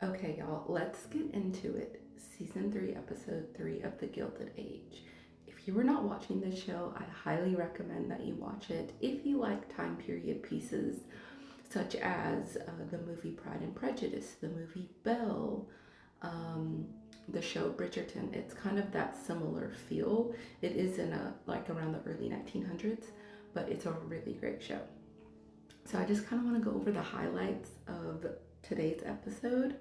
Okay, y'all, let's get into it. Season 3, Episode 3 of The Gilded Age. If you were not watching this show, I highly recommend that you watch it. If you like time period pieces, such as the movie Pride and Prejudice, the movie Belle, um, the show Bridgerton, it's kind of that similar feel. It is in a like around the early 1900s, but it's a really great show. So I just kind of want to go over the highlights of today's episode.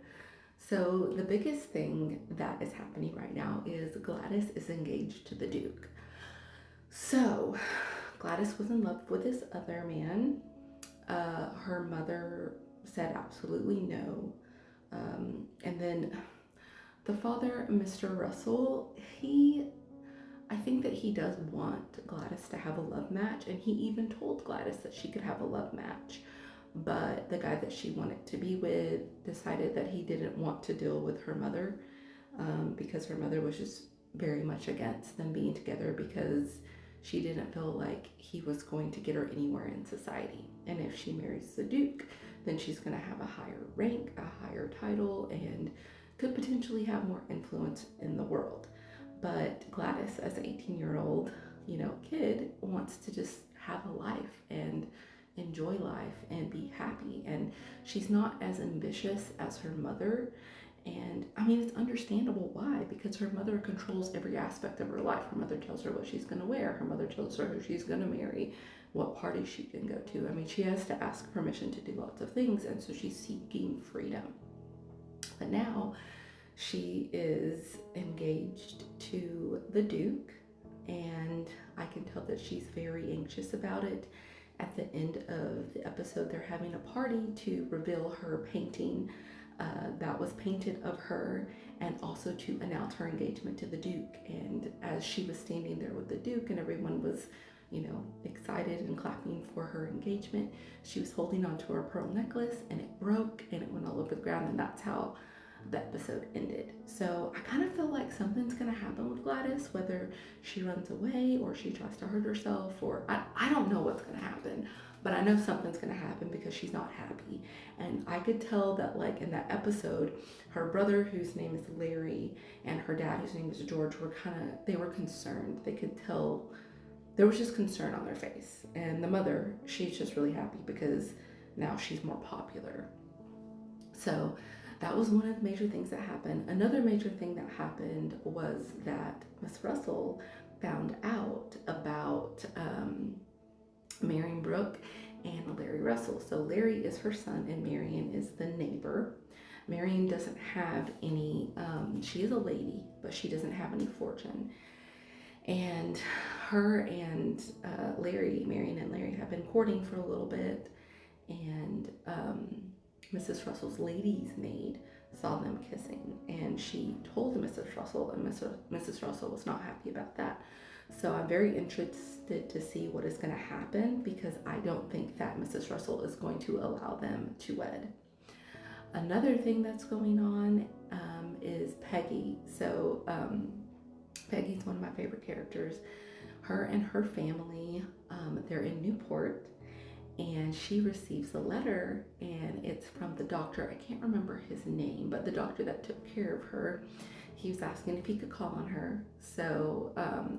So, the biggest thing that is happening right now is Gladys is engaged to the Duke. So, Gladys was in love with this other man. Her mother said absolutely no. And then the father, Mr. Russell, I think that he does want Gladys to have a love match, and he even told Gladys that she could have a love match. But the guy that she wanted to be with decided that he didn't want to deal with her mother, because her mother was just very much against them being together because she didn't feel like he was going to get her anywhere in society. And if she marries the Duke, then she's going to have a higher rank, a higher title, and could potentially have more influence in the world. But Gladys, as an 18-year-old, kid, wants to just have a life and enjoy life and be happy. And she's not as ambitious as her mother. And I mean, it's understandable why, because her mother controls every aspect of her life. Her mother tells her what she's going to wear, her mother tells her who she's going to marry, what parties she can go to. I mean, she has to ask permission to do lots of things, and so she's seeking freedom. But now she is engaged to the Duke, and I can tell that she's very anxious about it. At the end of the episode, they're having a party to reveal her painting that was painted of her, and also to announce her engagement to the Duke. And as she was standing there with the Duke and everyone was, excited and clapping for her engagement, she was holding onto her pearl necklace, and it broke and it went all over the ground, and that's how the episode ended. So I kind of feel like something's gonna happen with Gladys, whether she runs away or she tries to hurt herself, or I don't know what's gonna happen, but I know something's gonna happen because she's not happy. And I could tell that, like, in that episode, her brother, whose name is Larry, and her dad, whose name is George, they were concerned. They could tell there was just concern on their face. And the mother, she's just really happy because now she's more popular. So that was one of the major things that happened. Another major thing that happened was that Miss Russell found out about Marion Brooke and Larry Russell. So Larry is her son and Marion is the neighbor. Marion doesn't have any, she is a lady, but she doesn't have any fortune. And her and Marion and Larry have been courting for a little bit. And Mrs. Russell's lady's maid saw them kissing, and she told Mrs. Russell, and Mrs. Russell was not happy about that. So I'm very interested to see what is going to happen, because I don't think that Mrs. Russell is going to allow them to wed. Another thing that's going on is Peggy. So Peggy's one of my favorite characters. Her and her family, they're in Newport, and she receives a letter, and it's from the doctor. I can't remember his name, but the doctor that took care of her, he was asking if he could call on her. So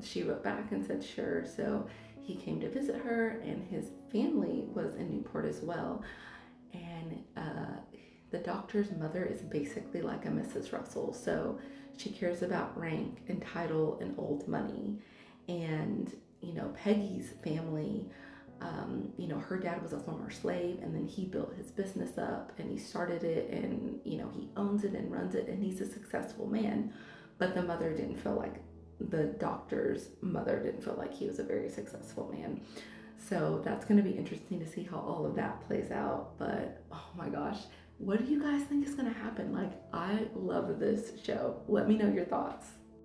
she wrote back and said sure. So he came to visit her, and his family was in Newport as well. And the doctor's mother is basically like a Mrs. Russell. So she cares about rank and title and old money. And, Peggy's family, her dad was a former slave, and then he built his business up and he started it, and, he owns it and runs it, and he's a successful man. But the doctor's mother didn't feel like he was a very successful man. So that's going to be interesting to see how all of that plays out. But oh my gosh, what do you guys think is going to happen? Like, I love this show. Let me know your thoughts.